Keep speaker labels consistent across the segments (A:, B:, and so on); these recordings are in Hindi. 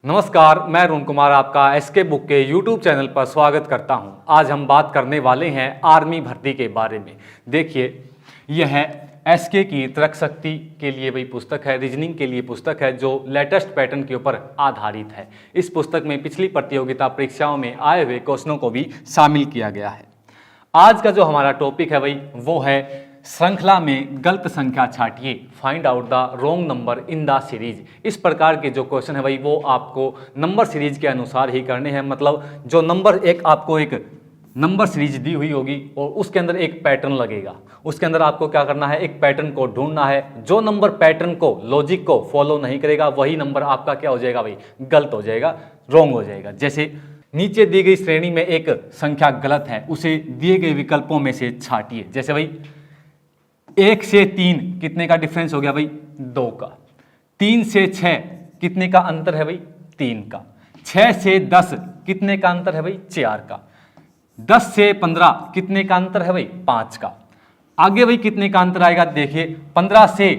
A: नमस्कार, मैं अरुण कुमार आपका एसके बुक के यूट्यूब चैनल पर स्वागत करता हूं। आज हम बात करने वाले हैं आर्मी भर्ती के बारे में। देखिए, यह एसके की तर्क शक्ति के लिए वही पुस्तक है, रीजनिंग के लिए पुस्तक है जो लेटेस्ट पैटर्न के ऊपर आधारित है। इस पुस्तक में पिछली प्रतियोगिता परीक्षाओं में आए हुए क्वेश्चनों को भी शामिल किया गया है। आज का जो हमारा टॉपिक है भाई वो है श्रृंखला में गलत संख्या छांटिए, find out the wrong number in the series. इस प्रकार के जो क्वेश्चन है भाई वो आपको नंबर सीरीज के अनुसार ही करने हैं। मतलब जो नंबर आपको एक नंबर सीरीज दी हुई होगी और उसके अंदर एक पैटर्न लगेगा, उसके अंदर आपको क्या करना है, एक पैटर्न को ढूंढना है। जो नंबर पैटर्न को, लॉजिक को फॉलो नहीं करेगा वही नंबर आपका क्या हो जाएगा भाई, गलत हो जाएगा, रॉन्ग हो जाएगा। जैसे नीचे दी गई श्रेणी में एक संख्या गलत है, उसे दिए गए विकल्पों में से छांटिए। जैसे भाई 1 से 3 कितने का डिफरेंस हो गया भाई, 2 का। 3 से 6 कितने का अंतर है भाई, 3 का। 6 से 10 कितने का अंतर है भाई, 4 का। 10 से 15 कितने का अंतर है भाई, 5 का। आगे भाई कितने का अंतर आएगा, देखिए 15 से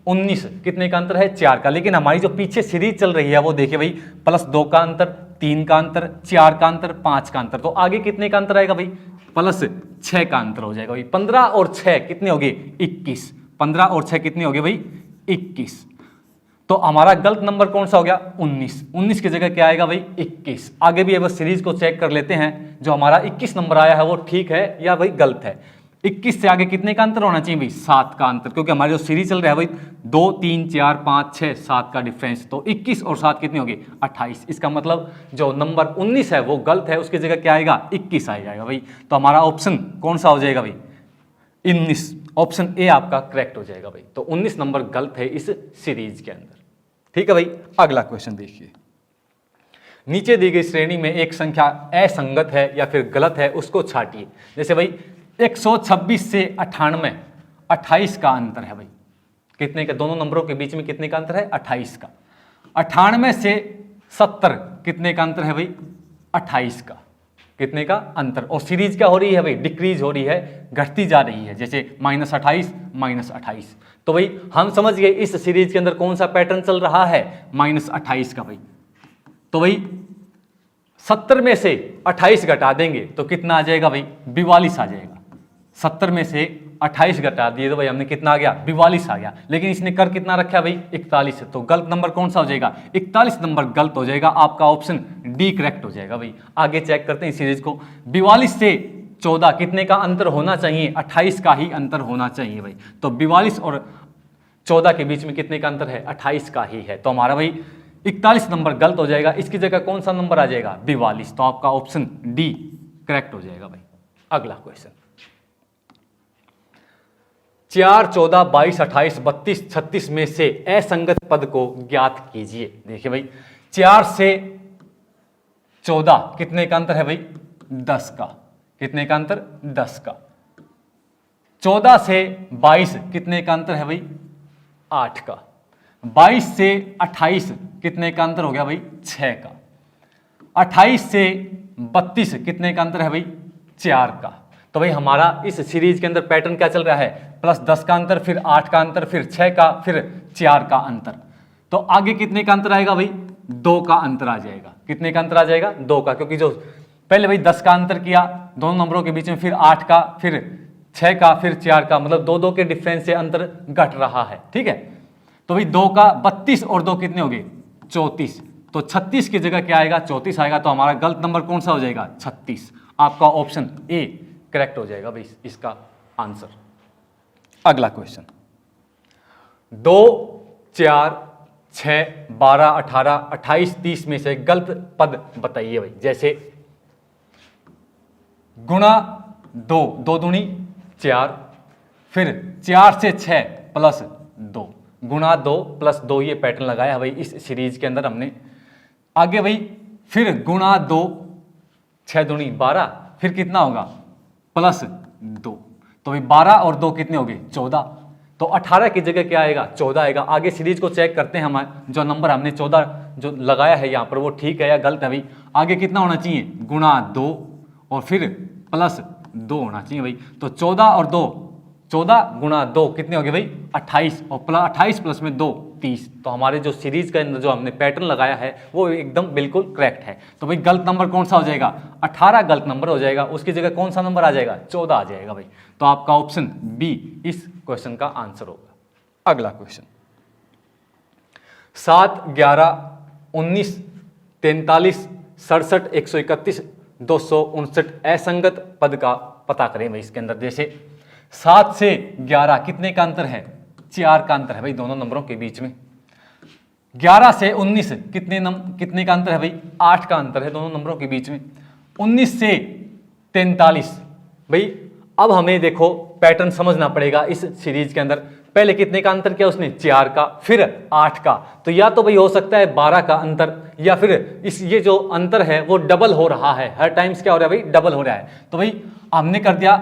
A: 19 कितने का अंतर है, 4 का। लेकिन हमारी जो पीछे सीरीज चल रही है वो देखिए भाई +2 का अंतर, 3 का अंतर, 4 का अंतर, 5 का अंतर। तो आगे कितने का अंतर आएगा भाई, +6 का अंतर हो जाएगा भाई। 15 और 6 कितने हो गए, 21। 15 और 6 कितने हो गए भाई, 21। तो हमारा गलत नंबर कौन सा हो गया, 19। 19 की जगह क्या आएगा भाई, 21। आगे भी बस सीरीज को चेक कर लेते हैं, जो हमारा 21 नंबर आया है वो ठीक है या भाई गलत है। 21 से आगे कितने का अंतर होना चाहिए भाई, 7 का अंतर, क्योंकि हमारी जो सीरीज चल रहा है भाई 2 3 4 5 6 7 का डिफरेंस। तो 21 और 7 कितने हो गए, 28। इसका मतलब जो नंबर 19 है वो गलत है, उसकी जगह क्या आएगा, 21 आ जाएगा भाई। तो हमारा ऑप्शन कौन सा हो जाएगा भाई, 19। ऑप्शन ए आपका करेक्ट हो जाएगा भाई। तो 19 नंबर गलत है इस सीरीज के अंदर। ठीक है भाई, अगला क्वेश्चन देखिए। नीचे दी गई श्रेणी में एक संख्या असंगत है या फिर गलत है, उसको छांटिए। जैसे भाई 126 से 98, 28 का अंतर है भाई। कितने का, दोनों नंबरों के बीच में कितने का अंतर है, 28 का। 98 से 70 कितने का अंतर है भाई, 28 का। कितने का अंतर, और सीरीज क्या हो रही है भाई, डिक्रीज हो रही है, घटती जा रही है। जैसे -28 -28। तो भाई हम समझ गए इस सीरीज के अंदर कौन सा पैटर्न चल रहा है, -28 का भाई। तो भाई 70 में से 28 घटा देंगे तो कितना आ जाएगा भाई, 42 आ जाएगा। 70 में से 28 घटा दिए तो भाई हमने कितना आ गया, 42 आ गया। लेकिन इसने कर कितना रखा भाई, 41। तो गलत नंबर कौन सा हो जाएगा, 41 नंबर गलत हो जाएगा। आपका ऑप्शन डी करेक्ट हो जाएगा भाई। आगे चेक करते हैं सीरीज को। 42 से 14 कितने का अंतर होना चाहिए, 28 का ही अंतर होना चाहिए भाई। तो 42 और 14 के बीच में कितने का अंतर है, 28 का ही है। तो हमारा भाई 41 नंबर गलत हो जाएगा। इसकी जगह कौन सा नंबर आ जाएगा, 42। तो आपका ऑप्शन डी करेक्ट हो जाएगा भाई। अगला क्वेश्चन, 4 14 22 28 32 36 में से असंगत पद को ज्ञात कीजिए। देखिए भाई 4 से 14 कितने का अंतर है भाई, 10 का। कितने का अंतर, 10 का। 14 से 22 कितने का अंतर है भाई, 8 का। 22 से 28 कितने का अंतर हो गया भाई, 6 का। 28 से 32 कितने का अंतर है भाई, 4 का। तो भाई हमारा इस सीरीज के अंदर पैटर्न क्या चल रहा है, +10 का अंतर, फिर 8 का अंतर, फिर 6 का, फिर 4 का अंतर। तो आगे कितने का अंतर आएगा भाई, 2 का अंतर आ जाएगा। कितने का अंतर आ जाएगा, 2 का। क्योंकि जो पहले भाई 10 का अंतर किया दोनों नंबरों के बीच में, फिर 8 का, फिर 6 का, फिर 4 का, मतलब 2 के डिफरेंस से अंतर घट रहा है। ठीक है, तो भाई 2 का 32 और 2 कितने हो गए, 34। तो 36 की जगह क्या आएगा, 34 आएगा। तो हमारा गलत नंबर कौन सा हो जाएगा, 36। आपका ऑप्शन ए करेक्ट हो जाएगा भाई इसका आंसर। अगला क्वेश्चन, 2 4 6 12 18 28 30 में से गलत पद बताइए भाई। जैसे गुणा 2, 2 दूनी 4, फिर 4 से 6 +2, गुणा 2 +2, ये पैटर्न लगाया है भाई इस सीरीज के अंदर हमने। आगे भाई फिर गुणा 2, 6 दूनी 12, फिर कितना होगा, +2। तो भाई 12 और 2 कितने हो गए, 14। तो 18 की जगह क्या आएगा, 14 आएगा। आगे सीरीज को चेक करते हैं, हमारे जो नंबर हमने 14 जो लगाया है यहाँ पर वो ठीक है या गलत है भाई। आगे कितना होना चाहिए, गुणा 2 और फिर +2 होना चाहिए भाई। तो 14 और 2, 14 गुणा 2 कितने हो गए भाई, 28, और 28 प्लस में 2 30। तो हमारे जो सीरीज के अंदर जो हमने पैटर्न लगाया है वो एकदम बिल्कुल करेक्ट है। तो भाई गलत नंबर कौन सा हो जाएगा, 18 गलत नंबर हो जाएगा, उसकी जगह कौन सा नंबर आ जाएगा, 14 आ जाएगा भाई। तो आपका ऑप्शन बी इस क्वेश्चन का आंसर होगा। अगला क्वेश्चन, 7, 11, 19, 43, 67, 131, 259 असंगत पद का पता करें भाई। इसके अंदर जैसे 7 से 11 कितने का अंतर है, 4 का अंतर है भाई दोनों नंबरों के बीच में। 11 से 19 कितने का अंतर है भाई, 8 का अंतर है दोनों नंबरों के बीच में। 19 से 43 भाई, अब हमें देखो पैटर्न समझना पड़ेगा इस सीरीज के अंदर। पहले कितने का अंतर किया उसने, 4 का, फिर 8 का। तो या तो भाई हो सकता है 12 का अंतर, या फिर ये जो अंतर है वो डबल हो रहा है, हर टाइम्स क्या हो रहा है भाई, डबल हो रहा है। तो भाई हमने कर दिया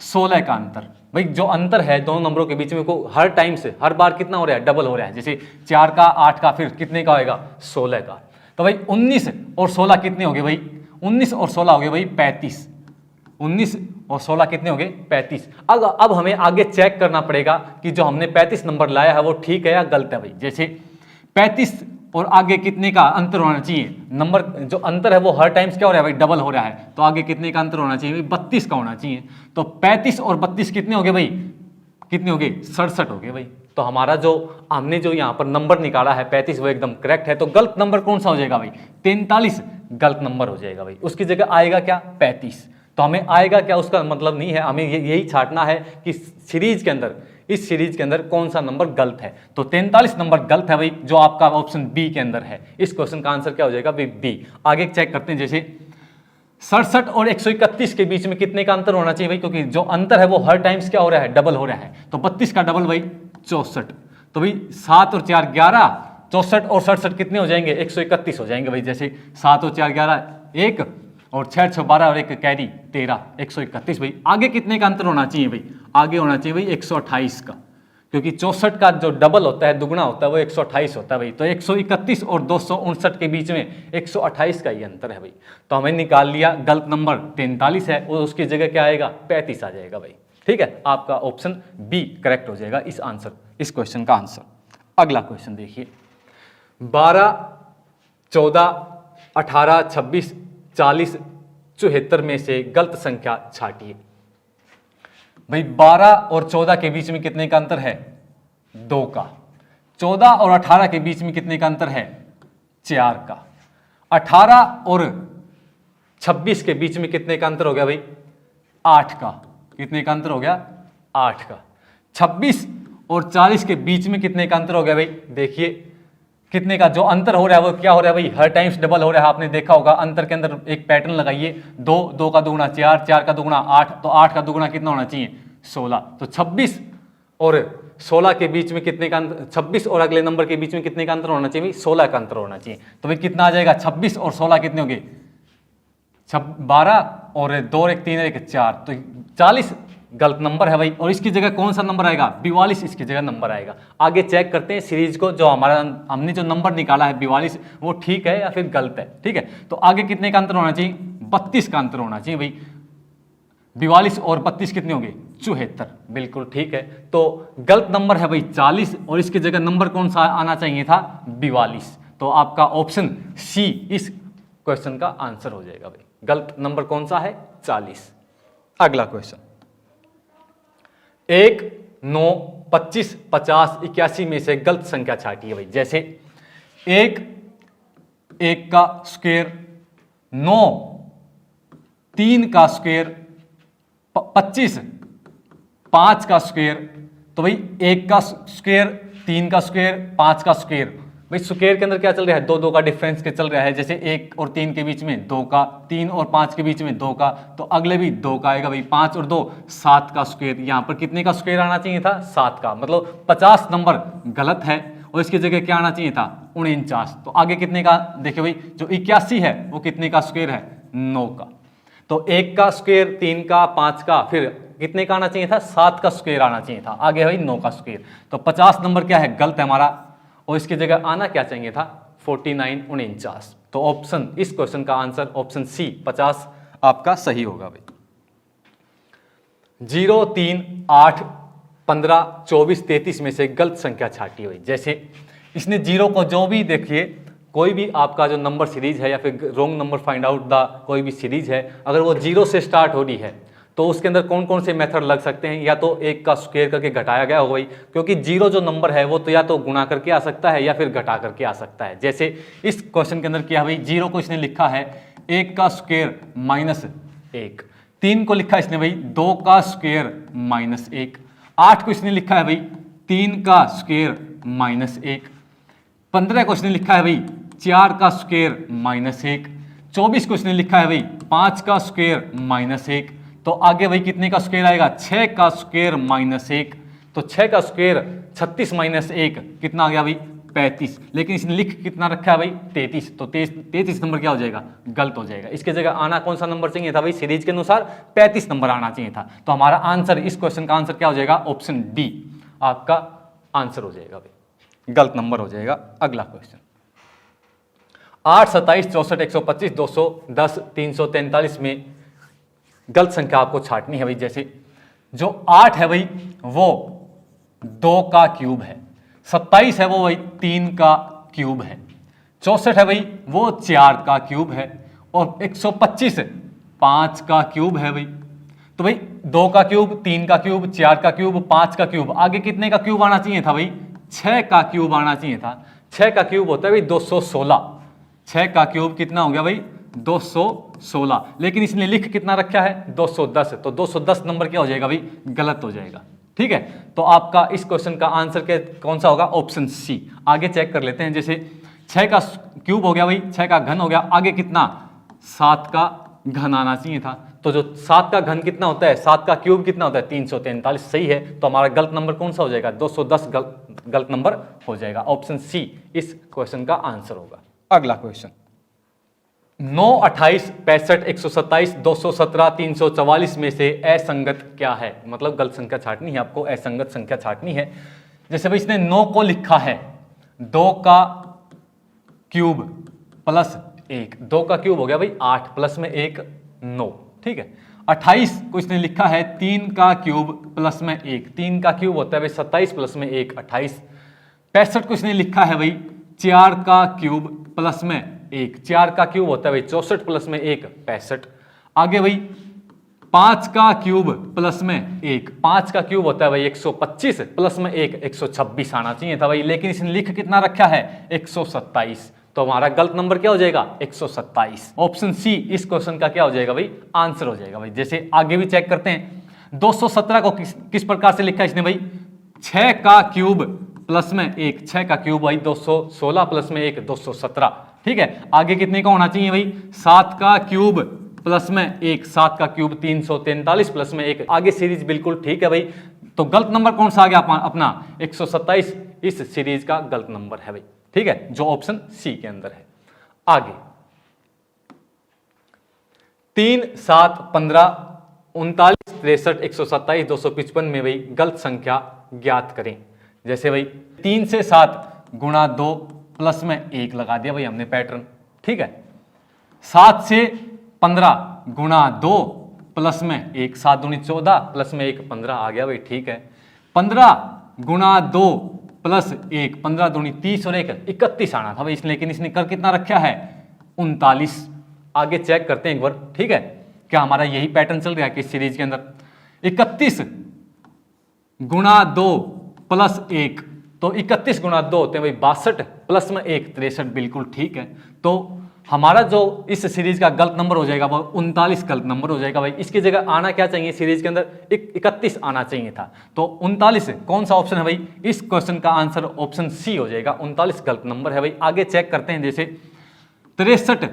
A: 16 का अंतर। भाई जो अंतर है दोनों नंबरों के बीच में को हर टाइम से हर बार कितना हो रहा है, डबल हो रहा है। जैसे 4 का, 8 का, फिर कितने का होएगा, 16 का। तो भाई 19 और 16 कितने हो गए भाई, 19 और 16 हो गए भाई 35। 19 और 16 कितने हो गए, 35। अब हमें आगे चेक करना पड़ेगा कि जो हमने 35 नंबर लाया है वो ठीक है या गलत है भाई। जैसे 35 और आगे कितने का अंतर होना चाहिए, नंबर जो अंतर है वो हर टाइम्स क्या हो रहा है भाई, डबल हो रहा है। तो आगे कितने का अंतर होना चाहिए भाई, 32 का होना चाहिए। तो 35 और 32 कितने हो गए भाई, कितने हो गए, 67 हो गए भाई। तो हमारा जो हमने जो यहाँ पर नंबर निकाला है 35 वो एकदम करेक्ट है। तो गलत नंबर कौन सा हो जाएगा भाई, 43 गलत नंबर हो जाएगा भाई। उसकी जगह आएगा क्या, 35। तो हमें आएगा क्या उसका मतलब नहीं है, हमें यही छांटना है कि सीरीज के अंदर, इस सीरीज के अंदर कौन सा नंबर गलत है। तो 43 नंबर गलत है भाई, जो आपका ऑप्शन बी के अंदर है। इस क्वेश्चन का आंसर क्या हो जाएगा भाई, बी। आगे चेक करते हैं, जैसे 67 और 131 के बीच में कितने का अंतर होना चाहिए भाई, क्योंकि जो अंतर है वो हर टाइम्स क्या हो रहा है, डबल हो रहा है। तो 32 का डबल भाई 64। तो भाई 7 और 4 11, 64 और 67 कितने हो जाएंगे, 131 हो जाएंगे भाई। जैसे 7 और 4 11, 1 और 6 6 12 और 1 कैरी 13, 131 भाई। आगे कितने का अंतर होना चाहिए भाई, आगे होना चाहिए भाई 128 का, क्योंकि 64 का जो डबल होता है, दुगना होता है, वो 128 होता है भाई। तो 131 और 259 के बीच में 128 का ही अंतर है भाई। तो हमें निकाल लिया गलत नंबर 43 है, और उसकी जगह क्या आएगा, 35 आ जाएगा भाई। ठीक है, आपका ऑप्शन बी करेक्ट हो जाएगा इस क्वेश्चन का आंसर। अगला क्वेश्चन देखिए, 12, 14, 18, 26, 40, 74 में से गलत संख्या छांटिए। भाई 12 और 14 के बीच में कितने का अंतर है, 2 का। 14 और 18 के बीच में कितने का अंतर है, 4 का। 18 और 26 के बीच में कितने का अंतर हो गया भाई, 8 का। कितने का अंतर हो गया, 8 का। 26 और 40 के बीच में कितने का अंतर हो गया भाई, देखिए कितने का जो अंतर हो रहा है वो क्या हो रहा है भाई, हर टाइम्स डबल हो रहा है। आपने देखा होगा अंतर के अंदर एक पैटर्न लगाइए, 2, 2 का दुगुना 4, 4 का दुगुना 8, तो 8 का दुगुना कितना होना चाहिए, 16। तो 26 और 16 के बीच में कितने का अंतर, 26 और अगले नंबर के बीच में कितने का अंतर होना चाहिए भाई, 16 का अंतर होना चाहिए। तो भाई कितना आ जाएगा, 26 और 16 कितने हो गए, 12 और 2 और 1 3 और 1 4, तो 40 गलत नंबर है भाई। और इसकी जगह कौन सा नंबर आएगा, 42 इसकी जगह नंबर आएगा। आगे चेक करते हैं सीरीज को, जो हमने जो नंबर निकाला है 42 वो ठीक है या फिर गलत है। ठीक है, तो आगे कितने का अंतर होना चाहिए, 32 का अंतर होना चाहिए भाई। 42 और 32 कितने हो गए, 74, बिल्कुल ठीक है। तो गलत नंबर है भाई 40, और इसकी जगह नंबर कौन सा आना चाहिए था, 42। तो आपका ऑप्शन सी इस क्वेश्चन का आंसर हो जाएगा भाई। गलत नंबर कौन सा है, 40। अगला क्वेश्चन, 1, 9, 25, 50, 81 में से गलत संख्या छांटिए भाई। जैसे 1 का स्क्वायर, 9 3 का स्क्वायर, 25 5 का स्क्वायर। तो भाई 1 का स्क्वायर, 3 का स्क्वायर, 5 का स्क्वायर। भाई स्क्वायर के अंदर क्या चल रहा है, 2 2 का डिफरेंस के चल रहा है। जैसे 1 और 3 के बीच में 2 का, 3 और 5 के बीच में 2 का, तो अगले भी 2 का आएगा भाई। 5 और 2 7 का स्क्वायर। यहाँ पर कितने का स्क्वायर आना चाहिए था, 7 का। मतलब 50 नंबर गलत है, और इसकी जगह क्या आना चाहिए था, 49। तो आगे कितने का देखिए भाई, जो 81 है वो कितने का स्क्वायर है, 9 का। तो 1 का स्क्वायर, 3 का, 5 का, फिर कितने का आना चाहिए था, 7 का स्क्वायर आना चाहिए था। आगे भाई 9 का स्क्वायर। तो 50 नंबर क्या है, गलत है हमारा, और इसकी जगह आना क्या चाहिए था, 49 49। तो ऑप्शन, इस क्वेश्चन का आंसर ऑप्शन सी 50 आपका सही होगा भाई। 0, 3, 8, 15, 24, 33 में से गलत संख्या छांटिए भाई। जैसे इसने जीरो को जो भी देखिए, कोई भी आपका जो नंबर सीरीज है या फिर wrong number find out the कोई भी सीरीज है, अगर वो जीरो से स्टार्ट हो रही है तो उसके अंदर कौन कौन से मेथड लग सकते हैं, या तो एक का स्क्वायर करके घटाया गया हो भाई, क्योंकि जीरो जो नंबर है वो तो या तो गुणा करके आ सकता है या फिर घटा करके आ सकता है। जैसे इस क्वेश्चन के अंदर क्या भाई, जीरो को इसने लिखा है एक का स्क्वायर माइनस एक, 3 को लिखा इसने भाई 2 का स्क्वायर माइनस एक, 8 को इसने लिखा है भाई 3 का स्क्वायर माइनस एक, 15 को इसने लिखा है भाई 4 का स्क्वायर माइनस एक, 24 को इसने लिखा है भाई 5 का स्क्वायर माइनस एक, तो आगे भाई कितने का स्क्वायर आएगा, 6 का स्क्वायर माइनस एक, तो 6 का स्क्वायर 36 माइनस एक कितना आ गया भाई 35, लेकिन इसने लिख कितना रखा है भाई 33, तो 33 नंबर क्या हो जाएगा, गलत हो जाएगा। इसके जगह आना कौन सा नंबर चाहिए था भाई, सीरीज के अनुसार 35 नंबर आना चाहिए था। तो हमारा आंसर, इस क्वेश्चन का आंसर क्या हो जाएगा, ऑप्शन डी आपका आंसर हो जाएगा भाई, गलत नंबर हो जाएगा। अगला क्वेश्चन 8, 27, 64, 125, 210, 343 में गलत संख्या आपको छांटनी है भाई। जैसे जो 8 है भाई वो 2 का क्यूब है, 27 है वो भाई 3 का क्यूब है, 64 है भाई वो 4 का क्यूब है, और 125 5 का क्यूब है भाई। तो भाई 2 का क्यूब, 3 का क्यूब, 4 का क्यूब, 5 का क्यूब, आगे कितने का क्यूब आना चाहिए था भाई, 6 का क्यूब आना चाहिए था। 6 का क्यूब होता है भाई 216, 6 का क्यूब कितना हो गया भाई 216, लेकिन इसने लिख कितना रखा है 210, तो 210 नंबर क्या हो जाएगा भाई, गलत हो जाएगा। ठीक है, तो आपका इस क्वेश्चन का आंसर क्या कौन सा होगा, ऑप्शन सी। आगे चेक कर लेते हैं, जैसे 6 का क्यूब हो गया भाई, 6 का घन हो गया, आगे कितना 7 का घन आना चाहिए था, तो जो 7 का घन कितना होता है, 7 का क्यूब कितना होता है 343, सही है। तो हमारा गलत नंबर कौन सा हो जाएगा, 210 गलत नंबर हो जाएगा, ऑप्शन सी इस क्वेश्चन का आंसर होगा। अगला क्वेश्चन 9, 28, 65, 127, 217, 344 में से असंगत क्या है, मतलब गलत संख्या छांटनी है आपको, असंगत संख्या छांटनी है। जैसे भाई इसने 9 को लिखा है 2 का क्यूब प्लस 1, 2 का क्यूब हो गया भाई 8 प्लस में 1 9, ठीक है। 28 को इसने लिखा है 3 का क्यूब प्लस में 1, 3 का क्यूब होता है भाई 27 प्लस में 1 28। 65 को इसने लिखा है भाई 4 का क्यूब प्लस में 1, 4 का क्यूब होता है भाई 64 प्लस में 1 65। आगे भाई 5 का क्यूब प्लस में 1, 5 का क्यूब होता है भाई 125 प्लस में 1 126 आना चाहिए था भाई, लेकिन इसने लिख कितना रखा है 127, तो हमारा गलत नंबर क्या हो जाएगा 127। ऑप्शन सी इस क्वेश्चन का क्या हो जाएगा भाई, आंसर हो जाएगा भाई। जैसे आगे भी चेक करते हैं, 217 को किस प्रकार से लिखा है इसने भाई, 6 का क्यूब प्लस में 1, 6 का क्यूब भाई 216 प्लस में 1 217, ठीक है। आगे कितने का होना चाहिए भाई, 7 का क्यूब प्लस में 1, 7 का क्यूब 343 प्लस में 1, आगे सीरीज बिल्कुल ठीक है भाई। तो गलत नंबर कौन सा आ गया अपना 127, इस सीरीज का गलत नंबर है भाई, ठीक है, जो ऑप्शन सी के अंदर है। आगे 3, 7, 15, 39, 63, 127, 255 में भाई गलत संख्या ज्ञात करें। जैसे भाई 3 से 7 गुणा 2 प्लस में 1 लगा दिया भाई हमने पैटर्न, ठीक है। 7 से 15 गुणा 2 प्लस में 1, 7 दूनी 14 प्लस में 1 15 आ गया भाई, ठीक है। 15 गुणा 2 प्लस 1, 15 दूनी 30 और 1 31 आना था भाई, लेकिन इसने कर कितना रखा है 39। आगे चेक करते हैं एक बार, ठीक है, क्या हमारा यही पैटर्न चल रहा है किस सीरीज के अंदर। 31 गुणा 2 प्लस 1, तो 31 गुणा 2 होते हैं भाई 62 प्लस में 1 63, बिल्कुल ठीक है। तो हमारा जो इस सीरीज का गलत नंबर हो जाएगा वो 39 गलत नंबर हो जाएगा भाई। इसकी जगह आना क्या चाहिए सीरीज के अंदर, 31 आना चाहिए था, तो 39 कौन सा ऑप्शन है भाई, इस क्वेश्चन का आंसर ऑप्शन सी हो जाएगा, 39 गलत नंबर है भाई। आगे चेक करते हैं, जैसे 63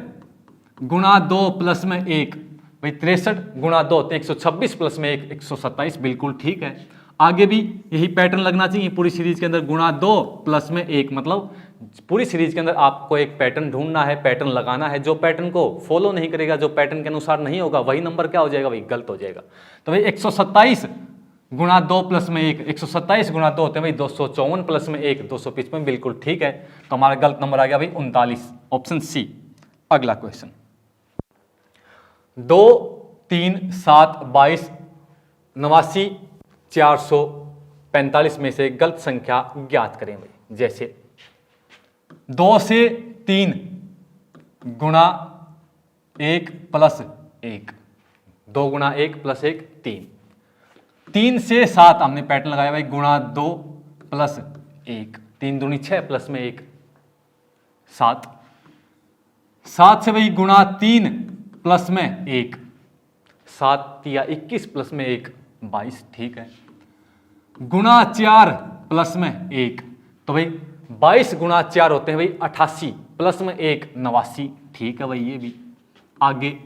A: गुणा 2 प्लस में 1 भाई, 63 गुणा 2 होते हैं 126 प्लस में 1 127, बिल्कुल ठीक है। आगे भी यही पैटर्न लगना चाहिए पूरी सीरीज के अंदर, गुणा 2 प्लस में 1, मतलब पूरी सीरीज के अंदर आपको एक पैटर्न ढूंढना है, पैटर्न लगाना है। जो पैटर्न को फॉलो नहीं करेगा, जो पैटर्न के अनुसार नहीं होगा, वही नंबर क्या हो जाएगा भाई, गलत हो जाएगा। तो भाई 127 गुणा 2 प्लस में 1, 127 गुणा 2 होते हैं भाई 254 प्लस में 1 255, बिल्कुल ठीक है। तो हमारा गलत नंबर आ गया भाई 39, ऑप्शन सी। अगला क्वेश्चन 2, 3, 7, 22, 89, 445 में से गलत संख्या ज्ञात करें भाई। जैसे 2 से 3 गुणा 1 प्लस 1, 2 गुणा 1 प्लस 1 3। 3 से 7 हमने पैटर्न लगाया भाई, गुणा 2 प्लस 1, 3 दूनी 6 प्लस में 1 7। 7 से भाई गुणा 3 प्लस में 1, 7 या 21 प्लस में 1 22, ठीक है। गुणा 4 प्लस में 1, तो भाई 22 गुणा 4 होते हैं भाई 88 प्लस में 1 89, ठीक है भाई ये भी। आगे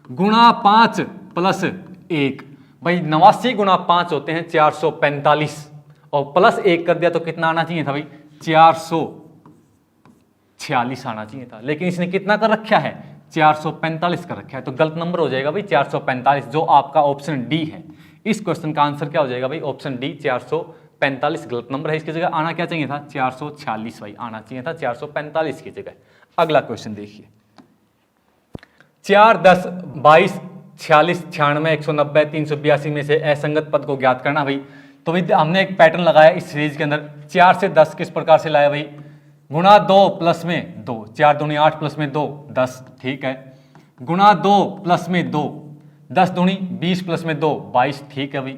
A: गुणा 5 प्लस 1, भाई 89 गुणा 5 होते हैं 445, और प्लस 1 कर दिया तो कितना आना चाहिए था भाई 446 आना चाहिए था, लेकिन इसने कितना कर रखा है 445 कर रखा है, तो गलत नंबर हो जाएगा भाई 445, जो आपका ऑप्शन डी है। इस क्वेश्चन का आंसर क्या हो जाएगा भाई, ऑप्शन डी 445 गलत नंबर है। इसकी जगह आना क्या चाहिए था 446 भाई, आना चाहिए था 445 की जगह। अगला क्वेश्चन देखिए, 4 10 22 46 96 190 382 में से असंगत पद को ज्ञात करना भाई। तो भाई हमने एक पैटर्न लगाया इस सीरीज के अंदर, 4 से 10 किस प्रकार से लाया भाई, गुणा 2 प्लस में 2, 4 दूनी 8 प्लस में 2 10, ठीक है। गुणा 2 प्लस में 2, 10 दूनी 20 प्लस में 2 22, ठीक है भाई।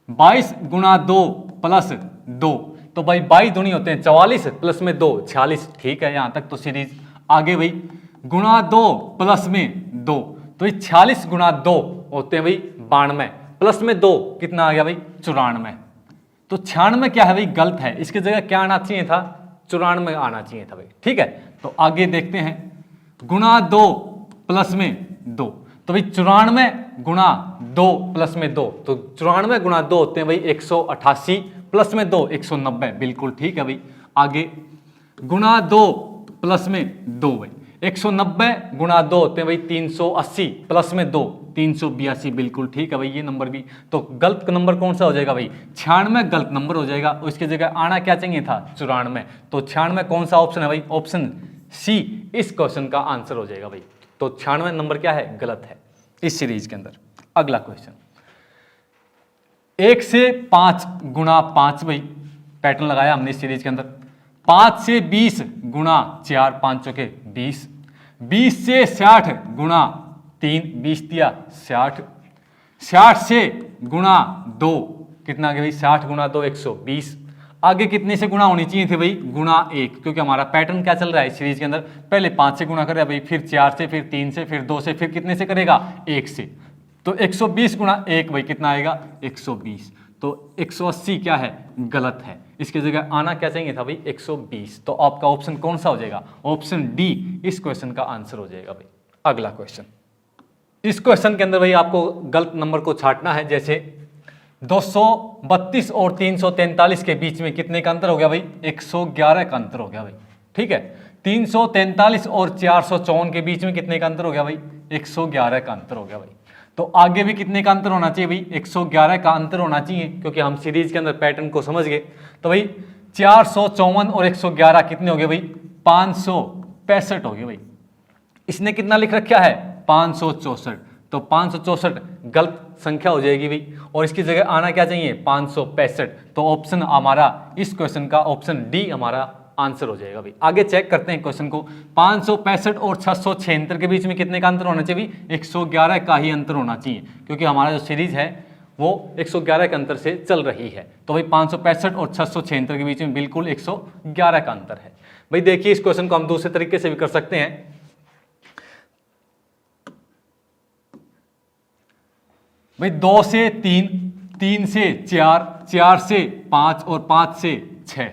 A: 22 गुणा 2 प्लस 2, तो भाई 22 दूनी होते हैं 44 प्लस में 2 46, ठीक है। यहाँ तक तो सीरीज। आगे भाई गुणा 2 प्लस में 2, तो 46 गुणा 2 होते हैं भाई 92 प्लस में 2 कितना आ गया भाई 94, तो 96 क्या है भाई गलत है, इसकी जगह क्या आना चाहिए था 94 आना चाहिए था भाई, ठीक है। तो आगे देखते हैं, गुणा 2 प्लस में 2, तो भाई 94 गुणा 2 प्लस में 2, तो 94 गुणा 2 होते हैं भाई 188 प्लस में 2 190, बिल्कुल ठीक है भाई। आगे गुणा 2 प्लस में 2 भाई 190 गुणा 2 होते हैं भाई 380 प्लस में 2 382, बिल्कुल ठीक है भाई ये नंबर भी। तो गलत नंबर कौन सा हो जाएगा भाई 96 गलत नंबर हो जाएगा, और इसकी जगह आना क्या चाहिए था 94, तो 96 कौन सा ऑप्शन है भाई, ऑप्शन सी इस क्वेश्चन का आंसर हो जाएगा भाई। तो 96 नंबर क्या है गलत है इस सीरीज के अंदर। अगला क्वेश्चन, 1 से 5 गुणा 5 भाई पैटर्न लगाया हमने इस सीरीज के अंदर। 5 से 20 गुणा 4 5 चौके 20, 20 से 60 गुणा 3 20 दिया 60, 60 से गुणा 2 कितना आ गया भाई 60 गुणा 2 120। आगे कितने से गुणा होनी चाहिए थे भाई गुणा 1, क्योंकि हमारा पैटर्न क्या चल रहा है सीरीज के अंदर, पहले 5 से गुणा करेगा भाई, फिर 4 से, फिर 3 से, फिर 2 से, फिर कितने से करेगा 1 से, तो 120 गुणा 1 भाई कितना आएगा 120, तो 180 क्या है गलत है, इसकी जगह आना क्या चाहिए था भाई 120। तो आपका ऑप्शन कौन सा हो जाएगा, ऑप्शन डी इस क्वेश्चन का आंसर हो जाएगा भाई। अगला क्वेश्चन, इस क्वेश्चन के अंदर भाई आपको गलत नंबर को छांटना है। जैसे 232 और 343 के बीच में कितने का अंतर हो गया भाई 111 का अंतर हो गया भाई, ठीक है। 343 और 454 के बीच में कितने का अंतर हो गया भाई 111 का अंतर हो गया भाई। तो आगे भी कितने का अंतर होना चाहिए भाई 111 का अंतर होना चाहिए, क्योंकि हम सीरीज के अंदर पैटर्न को समझ गए। तो भाई 454 और 111 कितने हो गए भाई 565 हो गए भाई। इसने कितना लिख रखा है 564, तो 564 गलत संख्या हो जाएगी भाई, और इसकी जगह आना क्या चाहिए 565। तो ऑप्शन हमारा इस क्वेश्चन का ऑप्शन डी हमारा आंसर हो जाएगा भाई। आगे चेक करते हैं क्वेश्चन को, 565 और 676 के बीच में कितने का अंतर होना चाहिए भाई 111 का ही अंतर होना चाहिए, क्योंकि हमारा जो सीरीज है वो 111 के अंतर से चल रही है। तो भाई 565 और 676 के बीच में बिल्कुल 111 का अंतर है भाई। देखिए इस क्वेश्चन को हम दूसरे तरीके से भी कर सकते हैं। भाई 2 से 3, 3 से 4, 4 से 5 और 5 से 6,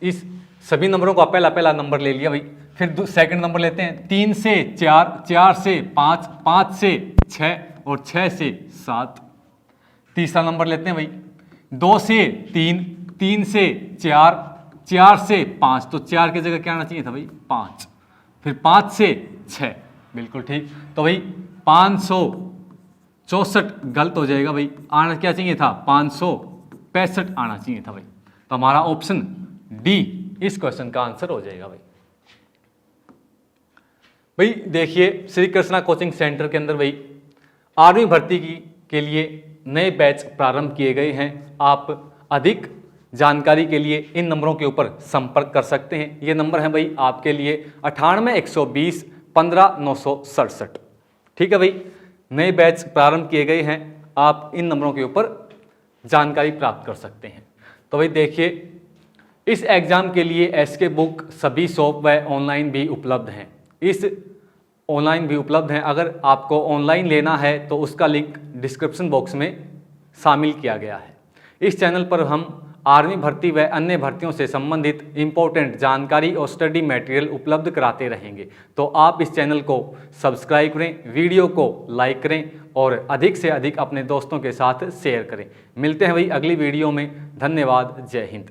A: इस सभी नंबरों का पहला पहला नंबर ले लिया भाई। फिर सेकंड नंबर लेते हैं 3 से 4, 4 से 5, 5 से 6 और 6 से 7। तीसरा नंबर लेते हैं भाई 2 से 3, 3 से 4, 4 से 5, तो 4 की जगह क्या आना चाहिए था भाई 5, फिर 5 से 6, बिल्कुल ठीक। तो भाई 564 गलत हो जाएगा भाई, आना क्या चाहिए था 565 आना चाहिए था भाई। तो हमारा ऑप्शन डी इस क्वेश्चन का आंसर हो जाएगा भाई। भाई देखिए श्री कृष्णा कोचिंग सेंटर के अंदर भाई आर्मी भर्ती के लिए नए बैच प्रारंभ किए गए हैं। आप अधिक जानकारी के लिए इन नंबरों के ऊपर संपर्क कर सकते हैं। ये नंबर है भाई आपके लिए 98-120-15-967। ठीक है भाई, नए बैच प्रारंभ किए गए हैं, आप इन नंबरों के ऊपर जानकारी प्राप्त कर सकते हैं। तो भाई देखिए, इस एग्ज़ाम के लिए एसके बुक सभी शॉप व ऑनलाइन भी उपलब्ध हैं। इस ऑनलाइन भी उपलब्ध हैं। अगर आपको ऑनलाइन लेना है तो उसका लिंक डिस्क्रिप्शन बॉक्स में शामिल किया गया है। इस चैनल पर हम आर्मी भर्ती व अन्य भर्तियों से संबंधित इम्पोर्टेंट जानकारी और स्टडी मटेरियल उपलब्ध कराते रहेंगे। तो आप इस चैनल को सब्सक्राइब करें, वीडियो को लाइक करें और अधिक से अधिक अपने दोस्तों के साथ शेयर करें। मिलते हैं भाई अगली वीडियो में। धन्यवाद। जय हिंद।